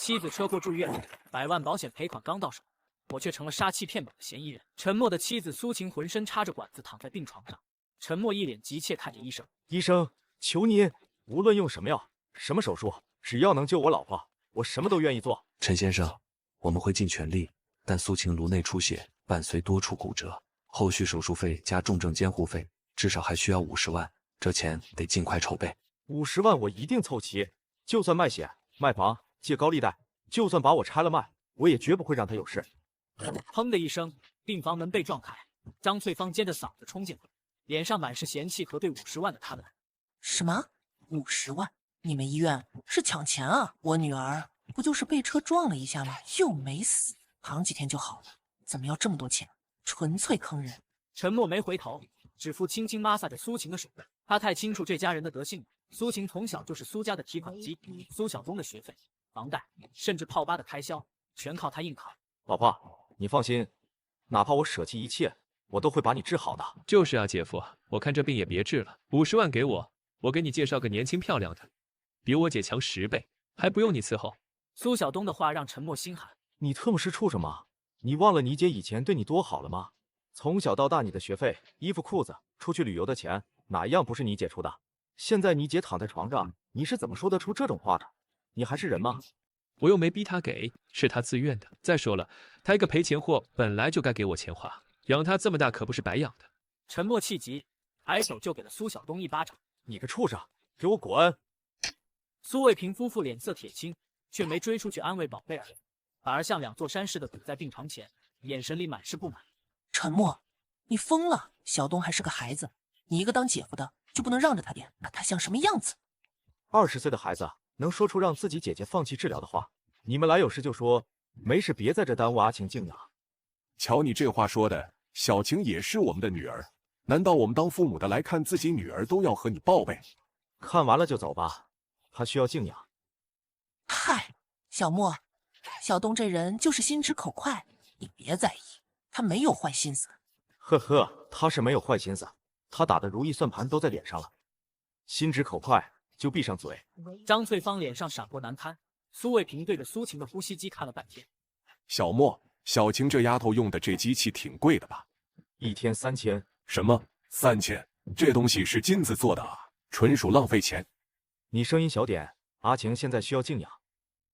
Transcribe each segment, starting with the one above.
妻子车祸住院，100万保险赔款刚到手，我却成了杀妻骗保的嫌疑人。陈默的妻子苏晴浑身插着管子躺在病床上，陈默一脸急切看着医生：“医生，求您，无论用什么药、什么手术，只要能救我老婆，我什么都愿意做。”陈先生，我们会尽全力，但苏晴颅内出血，伴随多处骨折，后续手术费加重症监护费至少还需要50万，这钱得尽快筹备。50万我一定凑齐，就算卖血、卖房、借高利贷，就算把我拆了卖，我也绝不会让他有事。砰的一声，病房门被撞开，张翠芳尖着嗓子冲进来，脸上满是嫌弃和对50万的贪婪。什么？50万？你们医院是抢钱啊？我女儿不就是被车撞了一下吗？又没死，躺几天就好了，怎么要这么多钱？纯粹坑人！陈默没回头，指腹轻轻抹挲着苏晴的手背。他太清楚这家人的德性了。苏晴从小就是苏家的提款机，苏晓东的学费、房贷，甚至泡吧的开销，全靠他硬扛。老婆，你放心，哪怕我舍弃一切，我都会把你治好的。就是啊，姐夫，我看这病也别治了，50万给我，我给你介绍个年轻漂亮的，比我姐强10倍，还不用你伺候。苏晓东的话让陈默心寒。你特么是畜生吗？你忘了你姐以前对你多好了吗？从小到大，你的学费、衣服、裤子、出去旅游的钱，哪一样不是你姐出的？现在你姐躺在床上，你是怎么说得出这种话的？你还是人吗？我又没逼他给，是他自愿的。再说了，他一个赔钱货，本来就该给我钱花，养他这么大可不是白养的。陈默气急，抬手就给了苏晓东一巴掌。你个畜生，给我滚！苏卫平夫妇脸色铁青，却没追出去安慰宝贝儿，反而像两座山似的堵在病床前，眼神里满是不满。陈默，你疯了！小东还是个孩子，你一个当姐夫的就不能让着他点？那他像什么样子？20岁的孩子能说出让自己姐姐放弃治疗的话？你们来有事就说，没事别在这耽误阿晴静养。瞧你这话说的，小晴也是我们的女儿，难道我们当父母的来看自己女儿都要和你报备？看完了就走吧，她需要静养。嗨，小莫，小东这人就是心直口快，你别在意，他没有坏心思。呵呵，他是没有坏心思，他打的如意算盘都在脸上了。心直口快，就闭上嘴。张翠芳脸上闪过难堪，苏卫平对着苏晴的呼吸机看了半天。小莫，小晴这丫头用的这机器挺贵的吧？1天3000。什么？3000？这东西是金子做的啊，纯属浪费钱。你声音小点，阿晴现在需要静养。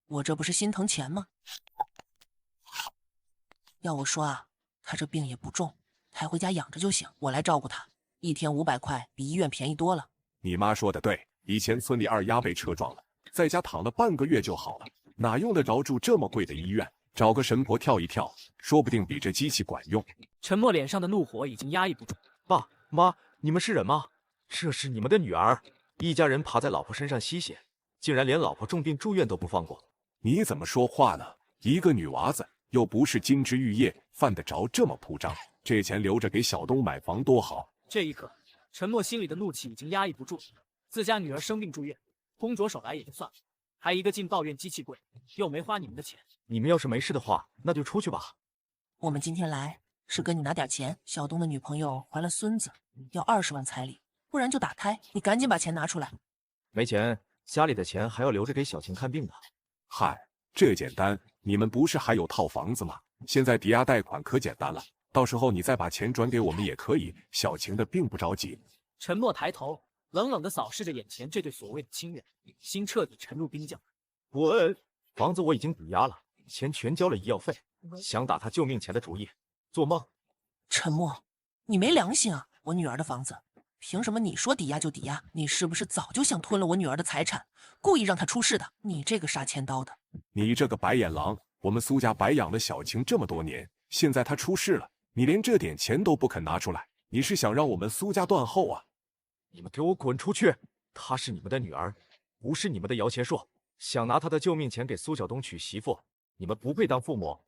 我这不是心疼钱吗？要我说啊，他这病也不重，抬回家养着就行，我来照顾他，1天500块，比医院便宜多了。你妈说的对，以前村里二丫被车撞了，在家躺了半个月就好了，哪用得着住这么贵的医院？找个神婆跳一跳，说不定比这机器管用。陈默脸上的怒火已经压抑不住。爸妈，你们是人吗？这是你们的女儿，一家人爬在老婆身上吸血，竟然连老婆重病住院都不放过。你怎么说话呢？一个女娃子又不是金枝玉叶，犯得着这么铺张？这钱留着给小东买房多好。这一刻，陈默心里的怒气已经压抑不住，自家女儿生病住院，空着手来也就算了，还一个劲抱怨机器贵，又没花你们的钱。你们要是没事的话，那就出去吧。我们今天来是跟你拿点钱，小东的女朋友怀了孙子，要20万彩礼，不然就打胎，你赶紧把钱拿出来。没钱，家里的钱还要留着给小晴看病的。嗨，这简单，你们不是还有套房子吗？现在抵押贷款可简单了，到时候你再把钱转给我们也可以，小晴的并不着急。陈默抬头冷冷地扫视着眼前这对所谓的亲人，心彻底沉入冰窖。房子我已经抵押了，钱全交了医药费，想打他救命钱的主意，做梦！陈默，你没良心啊！我女儿的房子，凭什么你说抵押就抵押？你是不是早就想吞了我女儿的财产，故意让她出事的？你这个杀千刀的！你这个白眼狼！我们苏家白养了小晴这么多年，现在她出事了，你连这点钱都不肯拿出来，你是想让我们苏家断后啊？你们给我滚出去！她是你们的女儿，不是你们的摇钱树。想拿她的救命钱给苏晓东娶媳妇，你们不配当父母。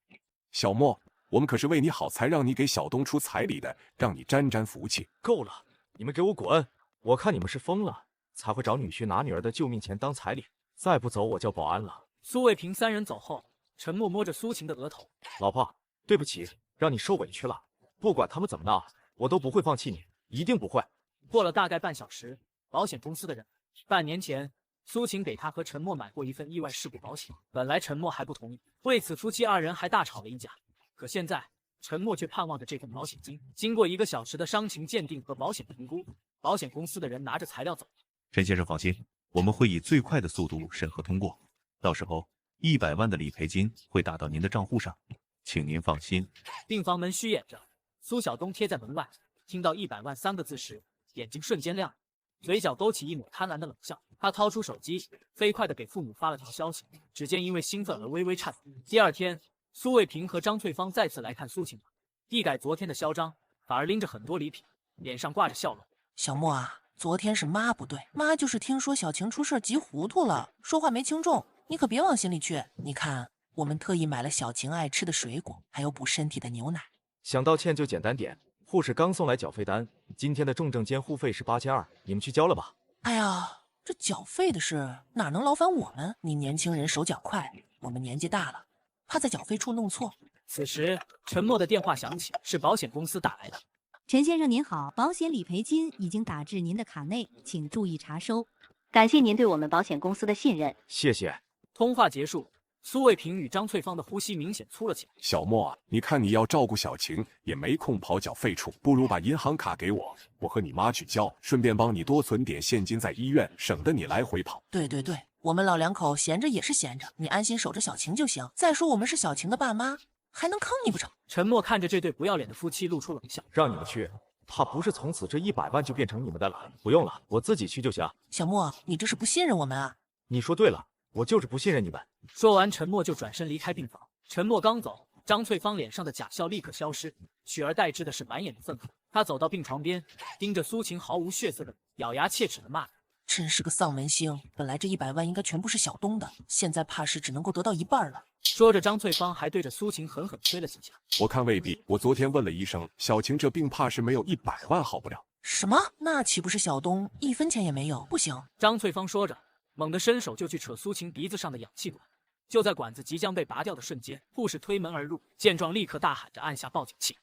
小莫，我们可是为你好才让你给小东出彩礼的，让你沾沾福气。够了，你们给我滚！我看你们是疯了，才会找女婿拿女儿的救命钱当彩礼。再不走，我叫保安了。苏卫平3人走后，陈默摸着苏晴的额头：“老婆，对不起，让你受委屈了。不管他们怎么闹，我都不会放弃你，一定不会。”过了大概半小时，保险公司的人，半年前苏晴给他和陈默买过一份意外事故保险，本来陈默还不同意，为此夫妻二人还大吵了一架。可现在陈默却盼望着这份保险金。经过1个小时的伤情鉴定和保险评估，保险公司的人拿着材料走了。陈先生放心，我们会以最快的速度审核通过，到时候100万的理赔金会打到您的账户上，请您放心。病房门虚掩着，苏晓东贴在门外，听到100万3个字时，眼睛瞬间亮了，嘴角勾起一抹贪婪的冷笑。他掏出手机，飞快地给父母发了条消息，指尖因为兴奋而微微颤抖。第二天，苏卫平和张翠芳再次来看苏晴，一改昨天的嚣张，反而拎着很多礼品，脸上挂着笑容。小莫啊，昨天是妈不对，妈就是听说小晴出事急糊涂了，说话没轻重，你可别往心里去。你看，我们特意买了小晴爱吃的水果，还有补身体的牛奶。想道歉就简单点，护士刚送来缴费单，今天的重症监护费是8200，你们去交了吧。哎呀，这缴费的事哪能劳烦我们？你年轻人手脚快，我们年纪大了，怕在缴费处弄错。此时，陈默的电话响起，是保险公司打来的。陈先生您好，保险理赔金已经打至您的卡内，请注意查收。感谢您对我们保险公司的信任。谢谢。通话结束，苏卫平与张翠芳的呼吸明显粗了起来。小莫啊，你看你要照顾小晴，也没空跑缴费处，不如把银行卡给我，我和你妈去交，顺便帮你多存点现金在医院，省得你来回跑。对，我们老两口闲着也是闲着，你安心守着小晴就行。再说我们是小晴的爸妈，还能坑你不成？陈默看着这对不要脸的夫妻，露出冷笑。让你们去，怕不是从此这100万就变成你们的了。不用了，我自己去就行。小莫，你这是不信任我们啊？你说对了，我就是不信任你们。说完，陈默就转身离开病房。陈默刚走，张翠芳脸上的假笑立刻消失，取而代之的是满眼的愤恨。她走到病床边，盯着苏晴毫无血色的咬牙切齿的骂着：“真是个丧门星！本来这100万应该全部是小东的，现在怕是只能够得到一半了。”说着，张翠芳还对着苏晴狠狠推了几下。我看未必，我昨天问了医生，小晴这病怕是没有100万好不了。什么？那岂不是小东1分钱也没有？不行！张翠芳说着，猛地伸手就去扯苏晴鼻子上的氧气管。就在管子即将被拔掉的瞬间，护士推门而入，见状立刻大喊着按下报警器。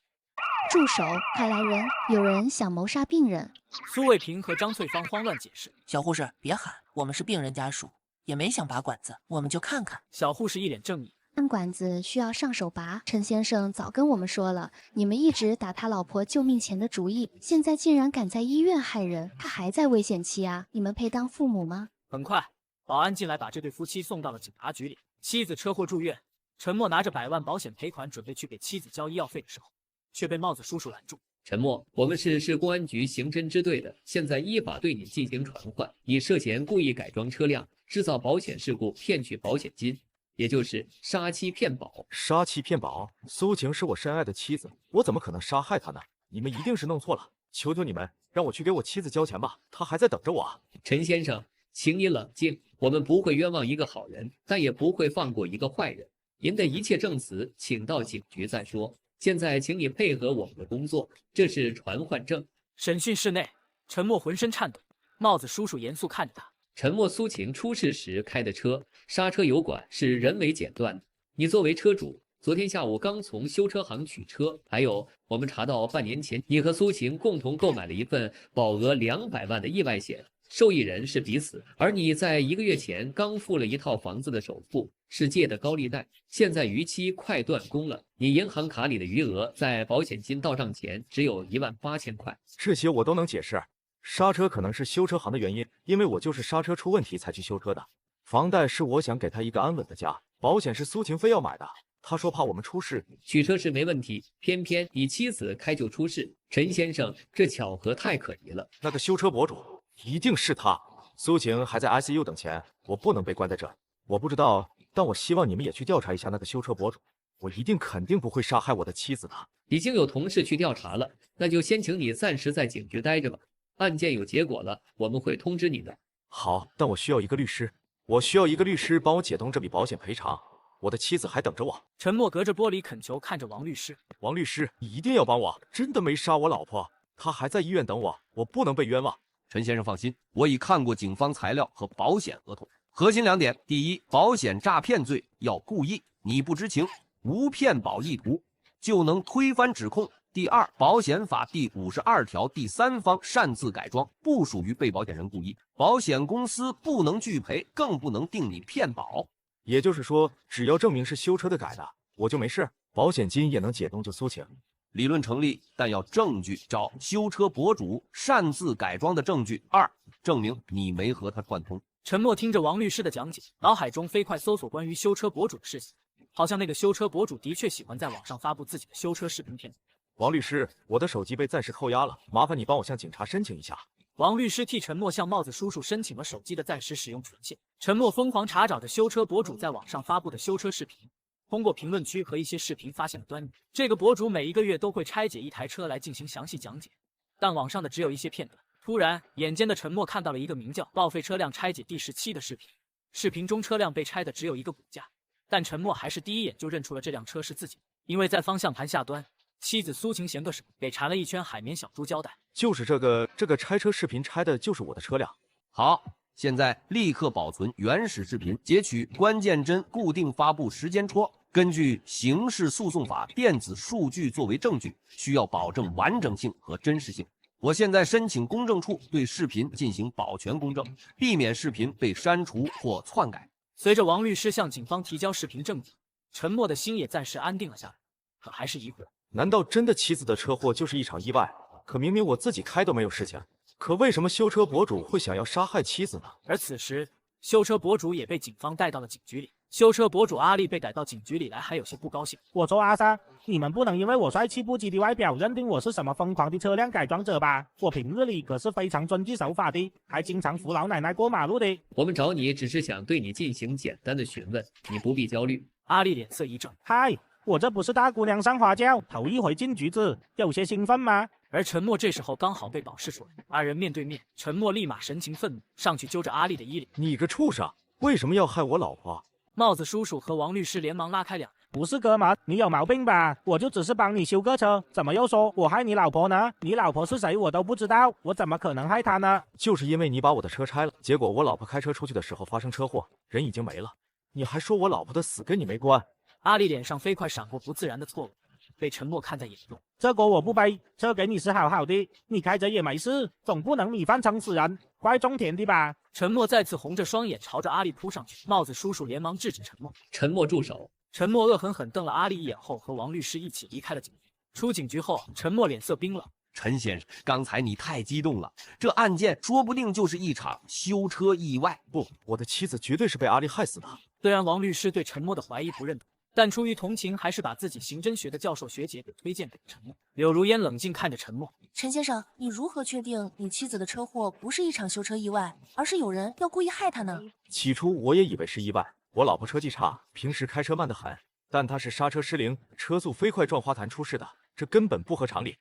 住手！快来人！有人想谋杀病人！苏卫平和张翠芳慌乱解释：“小护士，别喊，我们是病人家属，也没想拔管子，我们就看看。”小护士一脸正义：“按管子需要上手拔，陈先生早跟我们说了，你们一直打他老婆救命钱的主意，现在竟然敢在医院害人，他还在危险期啊！你们配当父母吗？”很快，保安进来把这对夫妻送到了警察局里。妻子车祸住院，陈默拿着100万保险赔款，准备去给妻子交医药费的时候，却被帽子叔叔拦住。陈默，我们是市公安局刑侦支队的，现在依法对你进行传唤，你涉嫌故意改装车辆，制造保险事故，骗取保险金，也就是杀妻骗保。杀妻骗保？苏晴是我深爱的妻子，我怎么可能杀害她呢？你们一定是弄错了，求求你们，让我去给我妻子交钱吧，她还在等着我。陈先生，请你冷静，我们不会冤枉一个好人，但也不会放过一个坏人。您的一切证词，请到警局再说。现在，请你配合我们的工作，这是传唤证。审讯室内，陈默浑身颤抖，帽子叔叔严肃看着他。陈默苏晴出事时开的车，刹车油管是人为剪断的。你作为车主，昨天下午刚从修车行取车，还有我们查到半年前你和苏晴共同购买了一份保额200万的意外险。受益人是彼此，而你在1个月前刚付了一套房子的首付，是借的高利贷，现在逾期快断供了。你银行卡里的余额在保险金到账前只有18000块。这些我都能解释。刹车可能是修车行的原因，因为我就是刹车出问题才去修车的。房贷是我想给他一个安稳的家，保险是苏晴非要买的，他说怕我们出事。取车是没问题，偏偏你妻子开就出事。陈先生，这巧合太可疑了。那个修车博主一定是他。苏晴还在 ICU 等钱，我不能被关在这。我不知道，但我希望你们也去调查一下那个修车博主。我一定肯定不会杀害我的妻子的。已经有同事去调查了，那就先请你暂时在警局待着吧。案件有结果了，我们会通知你的。好，但我需要一个律师，我需要一个律师帮我解冻这笔保险赔偿。我的妻子还等着我。陈默隔着玻璃恳求看着王律师。王律师，你一定要帮我，真的没杀我老婆，她还在医院等我，我不能被冤枉。陈先生放心，我已看过警方材料和保险合同，核心2点：第一，保险诈骗罪要故意，你不知情，无骗保意图，就能推翻指控。第二，保险法第52条第3方擅自改装，不属于被保险人故意，保险公司不能拒赔，更不能定你骗保。也就是说，只要证明是修车的改的，我就没事，保险金也能解冻就苏晴。理论成立，但要证据，找修车博主擅自改装的证据。2，证明你没和他串通。陈默听着王律师的讲解，脑海中飞快搜索关于修车博主的事情，好像那个修车博主的确喜欢在网上发布自己的修车视频片段。王律师，我的手机被暂时扣押了，麻烦你帮我向警察申请一下。王律师替陈默向帽子叔叔申请了手机的暂时使用权限。陈默疯狂查找着修车博主在网上发布的修车视频，通过评论区和一些视频发现了端倪。这个博主每一个月都会拆解一台车来进行详细讲解，但网上的只有一些片段。突然，眼尖的陈默看到了一个名叫《报废车辆拆解第17》的视频。视频中车辆被拆的只有一个骨架，但陈默还是第一眼就认出了这辆车是自己的，因为在方向盘下端，妻子苏晴嫌个手，给缠了一圈海绵小猪胶带。就是这个拆车视频拆的就是我的车辆。好，现在立刻保存原始视频，截取关键帧，固定发布时间戳，根据刑事诉讼法电子数据作为证据，需要保证完整性和真实性。我现在申请公证处对视频进行保全公证，避免视频被删除或篡改。随着王律师向警方提交视频证据，陈默的心也暂时安定了下来，可还是疑惑：难道真的妻子的车祸就是一场意外？可明明我自己开都没有事情，可为什么修车博主会想要杀害妻子呢？而此时，修车博主也被警方带到了警局里。修车博主阿力被逮到警局里来，还有些不高兴。我说阿三，你们不能因为我帅气不羁的外表，认定我是什么疯狂的车辆改装者吧？我平日里可是非常遵纪守法的，还经常扶老奶奶过马路的。我们找你只是想对你进行简单的询问，你不必焦虑。阿力脸色一正，嗨，我这不是大姑娘上花轿，头一回进局子，有些兴奋吗？而陈默这时候刚好被保释出来，二人面对面，陈默立马神情愤怒，上去揪着阿力的衣领：“你个畜生，为什么要害我老婆？”帽子叔叔和王律师连忙拉开两人：“不是哥们，你有毛病吧？我就只是帮你修个车，怎么又说我害你老婆呢？你老婆是谁我都不知道，我怎么可能害她呢？就是因为你把我的车拆了，结果我老婆开车出去的时候发生车祸，人已经没了，你还说我老婆的死跟你没关。”阿力脸上飞快闪过不自然的错误，被陈默看在眼中。这锅我不背，车给你是好好的，你开着也没事，总不能米饭撑死人，怪种田的吧？陈默再次红着双眼朝着阿力扑上去，帽子叔叔连忙制止陈默。陈默住手！陈默恶狠狠瞪了阿力一眼后，和王律师一起离开了警局。出警局后，陈默脸色冰冷。陈先生，刚才你太激动了，这案件说不定就是一场修车意外。不，我的妻子绝对是被阿力害死的。虽然王律师对陈默的怀疑不认同，但出于同情，还是把自己刑侦学的教授学姐给推荐给陈默。柳如烟冷静看着陈默：“陈先生，你如何确定你妻子的车祸不是一场修车意外，而是有人要故意害她呢？”起初我也以为是意外，我老婆车技差，平时开车慢得很，但她是刹车失灵，车速飞快撞花坛出事的，这根本不合常理。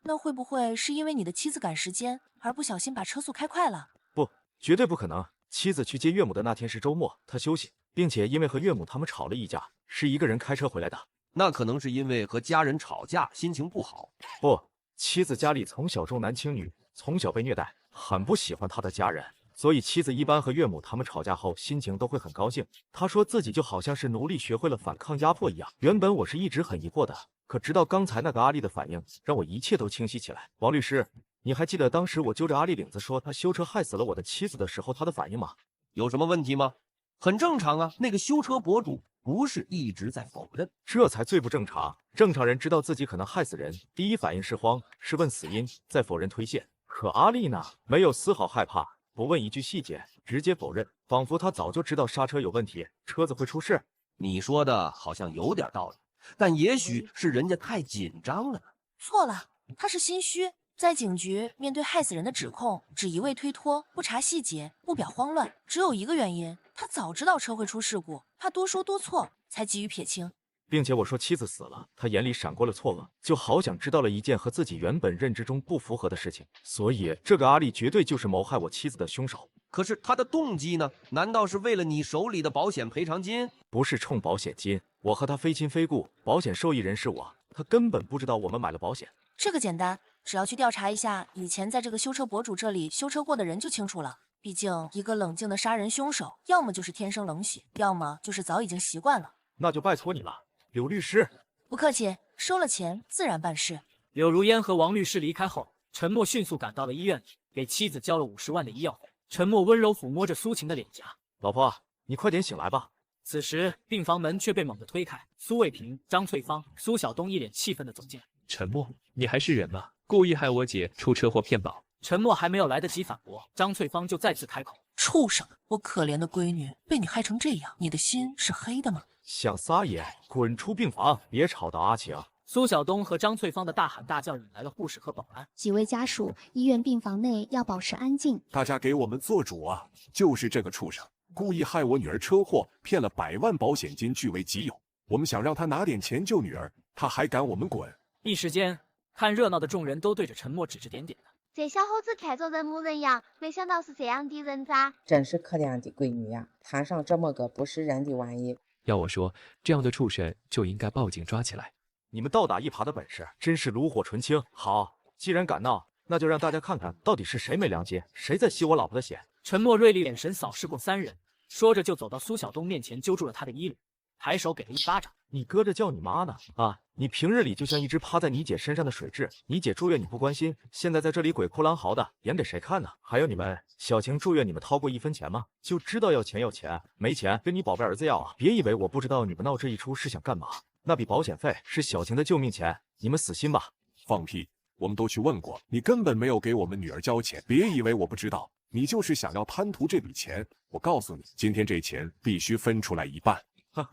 那会不会是因为你的妻子赶时间，而不小心把车速开快了？不，绝对不可能。妻子去接岳母的那天是周末，她休息，并且因为和岳母他们吵了一架，是一个人开车回来的。那可能是因为和家人吵架，心情不好。不，妻子家里从小重男轻女，从小被虐待，很不喜欢他的家人，所以妻子一般和岳母他们吵架后，心情都会很高兴。她说自己就好像是奴隶，学会了反抗压迫一样。原本我是一直很疑惑的，可直到刚才那个阿力的反应，让我一切都清晰起来。王律师，你还记得当时我揪着阿力领子说他修车害死了我的妻子的时候，他的反应吗？有什么问题吗？很正常啊，那个修车博主不是一直在否认，这才最不正常。正常人知道自己可能害死人，第一反应是慌，是问死因，再否认推卸。可阿力呢，没有丝毫害怕，不问一句细节，直接否认，仿佛他早就知道刹车有问题，车子会出事。你说的好像有点道理，但也许是人家太紧张了。错了，他是心虚。在警局面对害死人的指控，只一味推脱，不查细节，不表慌乱，只有一个原因，他早知道车会出事故，怕多说多错，才急于撇清。并且我说妻子死了，他眼里闪过了错愕，就好想知道了一件和自己原本认知中不符合的事情。所以这个阿力绝对就是谋害我妻子的凶手。可是他的动机呢？难道是为了你手里的保险赔偿金？不是冲保险金，我和他非亲非故，保险受益人是我，他根本不知道我们买了保险。这个简单，只要去调查一下以前在这个修车博主这里修车过的人就清楚了。毕竟一个冷静的杀人凶手，要么就是天生冷血，要么就是早已经习惯了。那就拜托你了，柳律师。不客气，收了钱自然办事。柳如烟和王律师离开后，陈默迅速赶到了医院里，给妻子交了50万的医药费。陈默温柔抚摸着苏晴的脸颊，老婆，你快点醒来吧。此时病房门却被猛地推开，苏卫平、张翠芳、苏晓东一脸气愤地走进来。陈默，你还是人吗？故意害我姐出车祸骗保。陈默还没有来得及反驳，张翠芳就再次开口：畜生！我可怜的闺女被你害成这样，你的心是黑的吗？想撒野，滚出病房，别吵到阿晴。苏晓东和张翠芳的大喊大叫引来了护士和保安。几位家属，医院病房内要保持安静。大家给我们做主啊！就是这个畜生，故意害我女儿车祸，骗了100万保险金据为己有。我们想让他拿点钱救女儿，他还赶我们滚。一时间，看热闹的众人都对着陈默指指点点的。这小伙子看着人模人样，没想到是这样的人渣。真是可怜的闺女呀，摊上这么个不是人的玩意。要我说，这样的畜生就应该报警抓起来。你们倒打一耙的本事真是炉火纯青。好，既然敢闹，那就让大家看看到底是谁没良心，谁在吸我老婆的血。陈默锐利眼神扫视过3人，说着就走到苏晓东面前，揪住了他的衣领，抬手给了一巴掌。你搁着叫你妈呢？啊，你平日里就像一只趴在你姐身上的水蛭，你姐住院你不关心，现在在这里鬼哭狼嚎的，演给谁看呢？还有你们，小晴住院你们掏过1分钱吗？就知道要钱要钱，没钱跟你宝贝儿子要啊！别以为我不知道你们闹这一出是想干嘛。那笔保险费是小晴的救命钱，你们死心吧！放屁！我们都去问过，你根本没有给我们女儿交钱。别以为我不知道，你就是想要贪图这笔钱。我告诉你，今天这钱必须分出来1半。哼，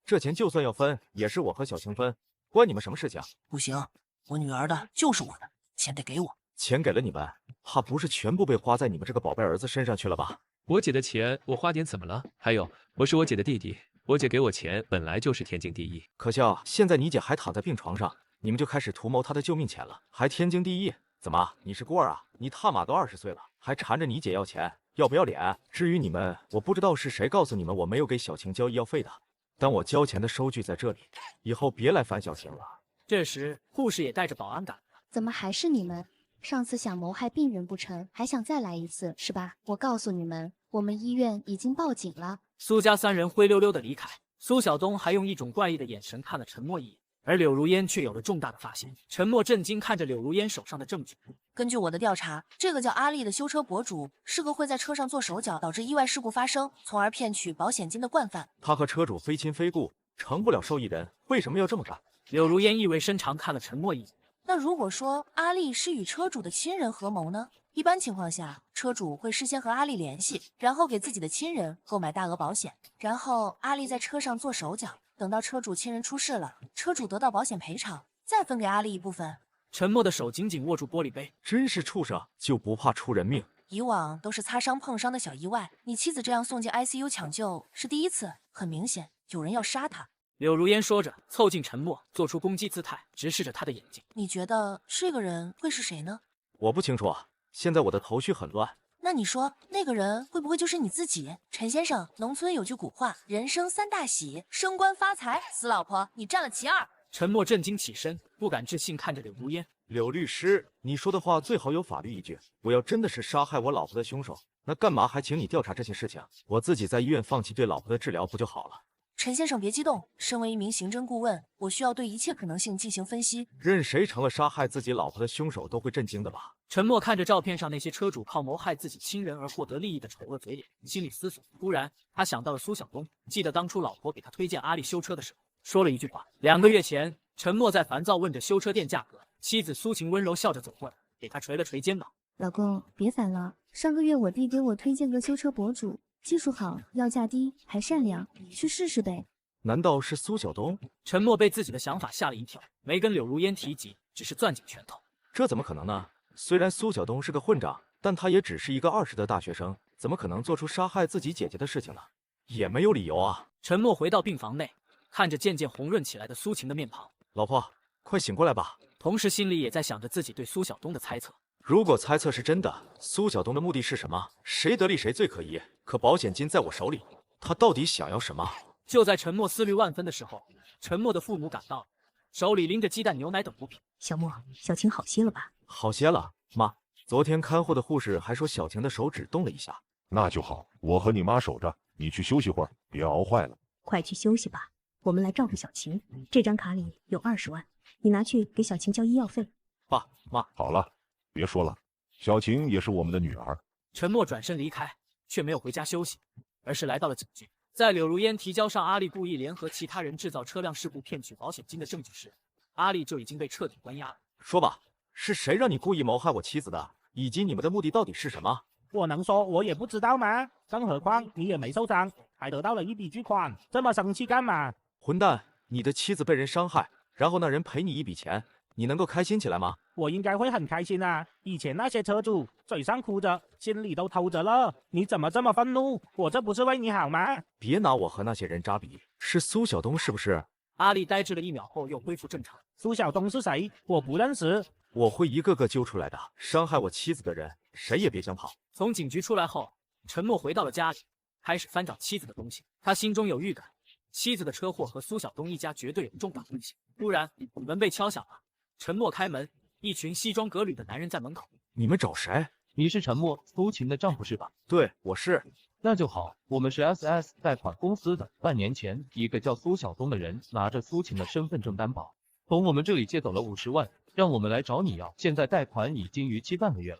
这钱就算要分，也是我和小晴分，关你们什么事情？不行，我女儿的就是我的，钱得给我。钱给了你们，怕不是全部被花在你们这个宝贝儿子身上去了吧？我姐的钱我花点怎么了？还有，我是我姐的弟弟。我姐给我钱本来就是天经地义，可笑现在你姐还躺在病床上，你们就开始图谋她的救命钱了，还天经地义？怎么，你是官啊？你他妈都20岁了，还缠着你姐要钱，要不要脸？至于你们，我不知道是谁告诉你们我没有给小晴交医药费的，但我交钱的收据在这里，以后别来烦小晴了。这时，护士也带着保安赶来了。怎么还是你们？上次想谋害病人不成，还想再来一次是吧？我告诉你们，我们医院已经报警了。苏家3人灰溜溜的离开，苏晓东还用一种怪异的眼神看了陈默一眼，而柳如烟却有了重大的发现。陈默震惊看着柳如烟手上的证据。根据我的调查，这个叫阿丽的修车博主是个会在车上做手脚，导致意外事故发生，从而骗取保险金的惯犯。他和车主非亲非故，成不了受益人，为什么要这么干？柳如烟意味深长看了陈默一眼。那如果说阿丽是与车主的亲人合谋呢？一般情况下，车主会事先和阿丽联系，然后给自己的亲人购买大额保险，然后阿丽在车上做手脚，等到车主亲人出事了，车主得到保险赔偿，再分给阿丽一部分。陈默的手紧紧握住玻璃杯，真是畜生，就不怕出人命。以往都是擦伤碰伤的小意外，你妻子这样送进 ICU 抢救是第一次，很明显有人要杀她。柳如烟说着，凑近陈默，做出攻击姿态，直视着他的眼睛。你觉得这个人会是谁呢？我不清楚啊，现在我的头绪很乱。那你说那个人会不会就是你自己？陈先生，农村有句古话，人生3大喜，升官发财，死老婆，你占了其2。陈默震惊起身，不敢置信看着柳如烟。柳律师，你说的话最好有法律依据。我要真的是杀害我老婆的凶手，那干嘛还请你调查这些事情？我自己在医院放弃对老婆的治疗不就好了？陈先生别激动，身为一名刑侦顾问，我需要对一切可能性进行分析。任谁成了杀害自己老婆的凶手都会震惊的吧？陈默看着照片上那些车主靠谋害自己亲人而获得利益的丑恶嘴脸，心里思索。突然，他想到了苏晓东，记得当初老婆给他推荐阿丽修车的时候，说了一句话。2个月前，陈默在烦躁问着修车店价格，妻子苏晴温柔笑着走过来，给他捶了捶肩膀。老公，别烦了，上个月我弟给我推荐个修车博主，技术好，要价低，还善良，去试试呗。难道是苏晓东？陈默被自己的想法吓了一跳，没跟柳如烟提及，只是攥紧拳头。这怎么可能呢？虽然苏晓东是个混账，但他也只是一个20的大学生，怎么可能做出杀害自己姐姐的事情呢？也没有理由啊。陈默回到病房内，看着渐渐红润起来的苏晴的面庞，老婆，快醒过来吧。同时心里也在想着自己对苏晓东的猜测。如果猜测是真的，苏晓东的目的是什么？谁得利谁最可疑。可保险金在我手里，他到底想要什么？就在陈默思虑万分的时候，陈默的父母赶到了，手里拎着鸡蛋、牛奶等物品。小默，小晴好些了吧？好些了，妈。昨天看护的护士还说小晴的手指动了一下。那就好，我和你妈守着，你去休息会儿，别熬坏了。快去休息吧。我们来照顾小晴。这张卡里有20万，你拿去给小晴交医药费。爸妈，好了，别说了，小晴也是我们的女儿。陈默转身离开，却没有回家休息，而是来到了警局。在柳如烟提交上阿丽故意联合其他人制造车辆事故骗取保险金的证据时，阿丽就已经被彻底关押了。说吧，是谁让你故意谋害我妻子的？以及你们的目的到底是什么？我能说我也不知道吗？更何况你也没受伤，还得到了一笔巨款，这么生气干嘛？混蛋！你的妻子被人伤害，然后那人赔你一笔钱，你能够开心起来吗？我应该会很开心啊！以前那些车主嘴上哭着，心里都偷着乐，你怎么这么愤怒？我这不是为你好吗？别拿我和那些人扎比，是苏晓东是不是？阿丽呆滞了1秒后又恢复正常。苏晓东是谁？我不认识。我会一个个揪出来的。伤害我妻子的人，谁也别想跑。从警局出来后，陈默回到了家里，开始翻找妻子的东西。他心中有预感，妻子的车祸和苏晓东一家绝对有重大关系。突然，门被敲响了。陈默开门，一群西装革履的男人在门口。你们找谁？你是陈默，苏晴的丈夫是吧？对，我是。那就好，我们是 SS 贷款公司的。半年前，一个叫苏晓东的人拿着苏晴的身份证担保，从我们这里借走了50万，让我们来找你要。现在贷款已经逾期半个月了。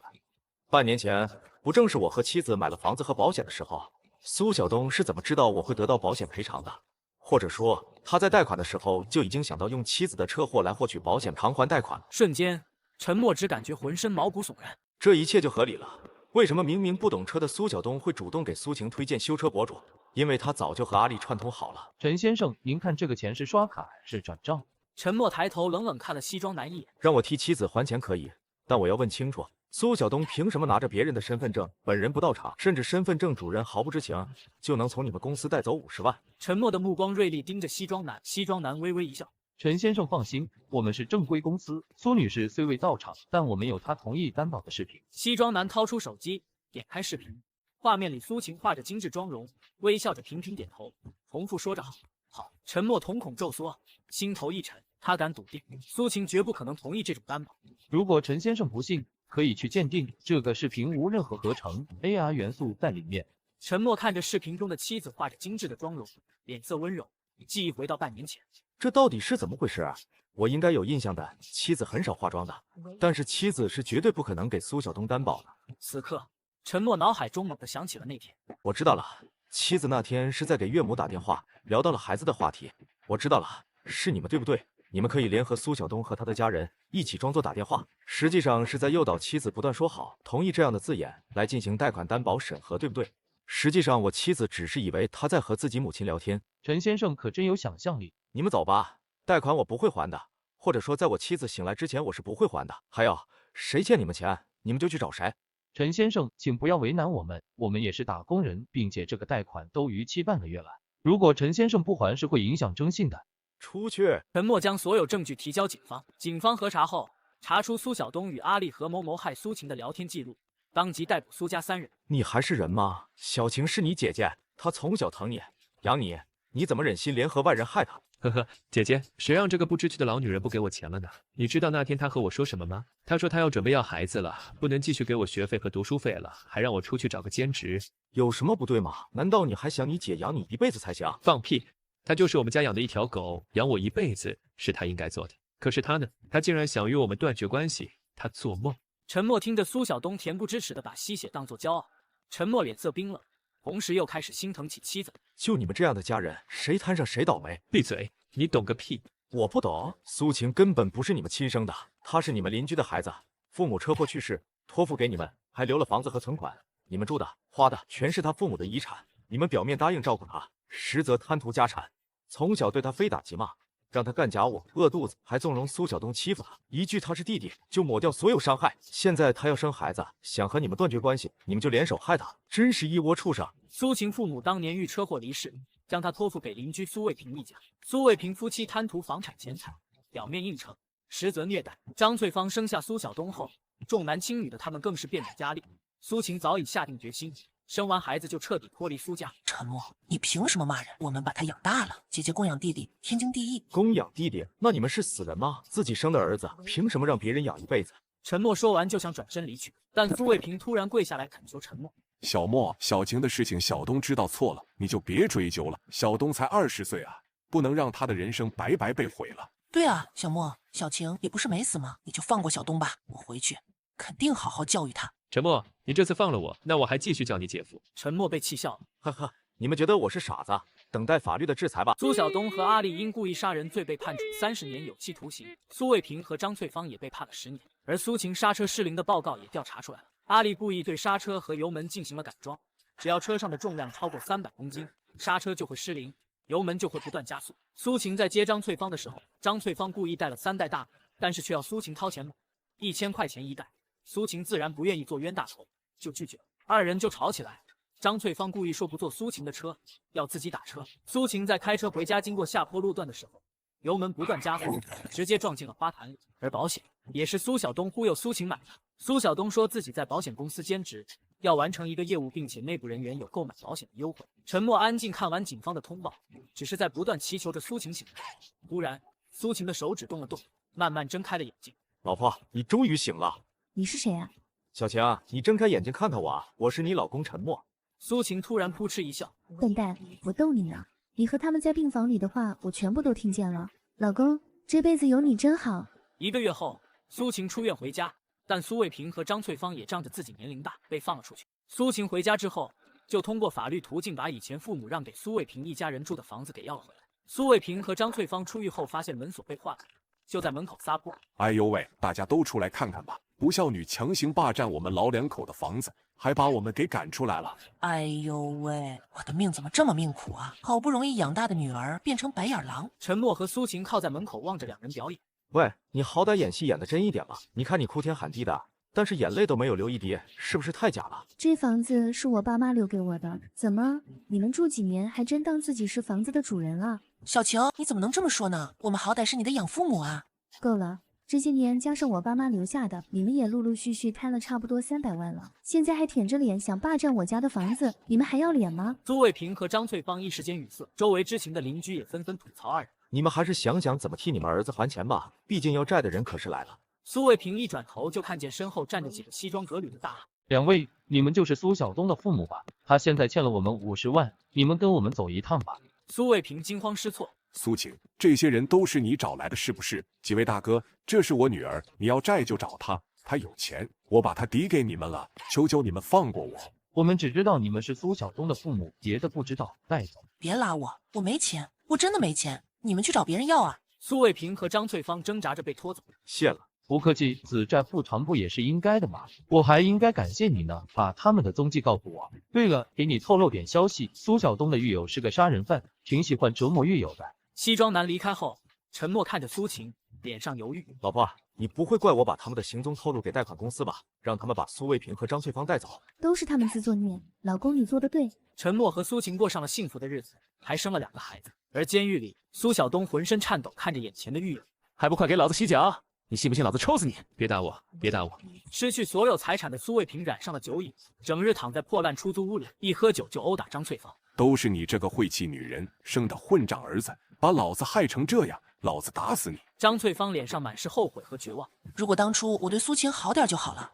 半年前，不正是我和妻子买了房子和保险的时候？苏晓东是怎么知道我会得到保险赔偿的？或者说，他在贷款的时候就已经想到用妻子的车祸来获取保险偿还贷款？瞬间，陈默只感觉浑身毛骨悚然。这一切就合理了。为什么明明不懂车的苏晓东会主动给苏晴推荐修车博主？因为他早就和阿丽串通好了。陈先生，您看这个钱是刷卡还是转账？陈默抬头冷冷看了西装男一眼。让我替妻子还钱可以，但我要问清楚，苏晓东凭什么拿着别人的身份证，本人不到场，甚至身份证主人毫不知情，就能从你们公司带走50万？陈默的目光锐利盯着西装男，西装男微微一笑。陈先生放心，我们是正规公司。苏女士虽未到场，但我们有她同意担保的视频。西装男掏出手机，点开视频，画面里苏晴画着精致妆容，微笑着频频点头，重复说着好。好，陈默瞳孔骤缩，心头一沉，他敢笃定，苏晴绝不可能同意这种担保。如果陈先生不信，可以去鉴定，这个视频无任何合成 AR 元素在里面。陈默看着视频中的妻子画着精致的妆容，脸色温柔，记忆回到半年前。这到底是怎么回事啊？我应该有印象的，妻子很少化妆的，但是妻子是绝对不可能给苏晓东担保的。此刻，陈默脑海中猛地想起了那天。我知道了，妻子那天是在给岳母打电话，聊到了孩子的话题。我知道了，是你们对不对？你们可以联合苏晓东和他的家人一起装作打电话，实际上是在诱导妻子不断说好、同意这样的字眼来进行贷款担保审核，对不对？实际上我妻子只是以为他在和自己母亲聊天。陈先生可真有想象力。你们走吧，贷款我不会还的，或者说在我妻子醒来之前我是不会还的。还有，谁欠你们钱，你们就去找谁。陈先生，请不要为难我们，我们也是打工人，并且这个贷款都逾期半个月了。如果陈先生不还，是会影响征信的。出去！陈默将所有证据提交警方，警方核查后，查出苏晓东与阿丽合谋谋害苏晴的聊天记录，当即逮捕苏家3人。你还是人吗？小晴是你姐姐，她从小疼你养你，你怎么忍心联合外人害她？呵呵，姐姐，谁让这个不知趣的老女人不给我钱了呢？你知道那天她和我说什么吗？她说她要准备要孩子了，不能继续给我学费和读书费了，还让我出去找个兼职。有什么不对吗？难道你还想你姐养你一辈子才行？放屁！她就是我们家养的一条狗，养我一辈子是她应该做的。可是她呢？她竟然想与我们断绝关系，她做梦！陈默听着苏晓东恬不知耻的把吸血当作骄傲，陈默脸色冰冷，同时又开始心疼起妻子。就你们这样的家人，谁摊上谁倒霉。闭嘴！你懂个屁！我不懂。苏晴根本不是你们亲生的，她是你们邻居的孩子，父母车祸去世，托付给你们，还留了房子和存款，你们住的、花的全是他父母的遗产。你们表面答应照顾他，实则贪图家产，从小对他非打即骂，让他干家务、饿肚子，还纵容苏晓东欺负他，一句他是弟弟就抹掉所有伤害。现在他要生孩子，想和你们断绝关系，你们就联手害他，真是一窝畜生。苏晴父母当年遇车祸离世，将他托付给邻居苏卫平一家。苏卫平夫妻贪图房产钱财，表面应承，实则虐待。张翠芳生下苏晓东后，重男轻女的他们更是变本加厉。苏晴早已下定决心，生完孩子就彻底脱离苏家。陈默，你凭什么骂人？我们把他养大了，姐姐供养弟弟，天经地义。供养弟弟？那你们是死人吗？自己生的儿子，凭什么让别人养一辈子？陈默说完就想转身离去，但苏卫平突然跪下来恳求陈默。小莫，小晴的事情小东知道错了，你就别追究了。小东才20岁啊，不能让他的人生白白被毁了。对啊，小莫，小晴也不是没死吗？你就放过小东吧，我回去肯定好好教育他。陈默，你这次放了我，那我还继续叫你姐夫。陈默被气笑了，呵呵，你们觉得我是傻子？等待法律的制裁吧。苏晓东和阿丽因故意杀人罪被判处30年有期徒刑，苏卫平和张翠芳也被判了10年。而苏晴刹车失灵的报告也调查出来了，阿丽故意对刹车和油门进行了改装，只要车上的重量超过300公斤，刹车就会失灵，油门就会不断加速。苏晴在接张翠芳的时候，张翠芳故意带了3袋大米，但是却要苏晴掏钱买，1000块钱一袋。苏晴自然不愿意做冤大头，就拒绝了，二人就吵起来。张翠芳故意说不坐苏晴的车，要自己打车。苏晴在开车回家，经过下坡路段的时候，油门不断加速，直接撞进了花坛里。而保险也是苏晓东忽悠苏晴买的。苏晓东说自己在保险公司兼职，要完成一个业务，并且内部人员有购买保险的优惠。陈默安静看完警方的通报，只是在不断祈求着苏晴醒来。突然，苏晴的手指动了动，慢慢睁开了眼睛。老婆，你终于醒了。你是谁啊？小晴，你睁开眼睛看看我啊，我是你老公陈默。苏晴突然扑哧一笑，笨蛋，我逗你呢。你和他们在病房里的话，我全部都听见了。老公，这辈子有你真好。1个月后，苏晴出院回家，但苏卫平和张翠芳也仗着自己年龄大，被放了出去。苏晴回家之后，就通过法律途径把以前父母让给苏卫平一家人住的房子给要了回来。苏卫平和张翠芳出狱后发现门锁被换了，就在门口撒泼。哎呦喂，大家都出来看看吧！不孝女强行霸占我们老两口的房子，还把我们给赶出来了。哎呦喂，我的命怎么这么命苦啊！好不容易养大的女儿变成白眼狼。陈默和苏晴靠在门口望着2人表演。喂，你好歹演戏演得真一点吧！你看你哭天喊地的，但是眼泪都没有流一滴，是不是太假了？这房子是我爸妈留给我的，怎么你们住几年还真当自己是房子的主人了？小晴，你怎么能这么说呢？我们好歹是你的养父母啊！够了。这些年加上我爸妈留下的，你们也陆陆续续贪了差不多300万了，现在还舔着脸想霸占我家的房子，你们还要脸吗？苏卫平和张翠芳一时间语塞，周围知情的邻居也纷纷吐槽2人。你们还是想想怎么替你们儿子还钱吧，毕竟要债的人可是来了。苏卫平一转头就看见身后站着几个西装革履的大汉。2位，你们就是苏晓东的父母吧？他现在欠了我们50万，你们跟我们走一趟吧。苏卫平惊慌失措。苏晴，这些人都是你找来的，是不是？几位大哥，这是我女儿，你要债就找她，她有钱，我把她抵给你们了，求求你们放过我。我们只知道你们是苏晓东的父母，别的不知道，带走。别拉我，我没钱，我真的没钱，你们去找别人要啊！苏卫平和张翠芳挣扎着被拖走。谢了。不客气，子债父偿不也是应该的吗？我还应该感谢你呢，把他们的踪迹告诉我。对了，给你透露点消息，苏晓东的狱友是个杀人犯，挺喜欢折磨狱友的。西装男离开后，陈默看着苏晴，脸上犹豫。老婆，你不会怪我把他们的行踪透露给贷款公司吧？让他们把苏卫平和张翠芳带走。都是他们自作孽，老公你做得对。陈默和苏晴过上了幸福的日子，还生了2个孩子。而监狱里，苏晓东浑身颤抖，看着眼前的狱友，还不快给老子洗脚！你信不信老子抽死你？别打我，别打我！失去所有财产的苏卫平染上了酒瘾，整日躺在破烂出租屋里，一喝酒就殴打张翠芳。都是你这个晦气女人生的混账儿子，把老子害成这样，老子打死你！张翠芳脸上满是后悔和绝望。如果当初我对苏晴好点就好了。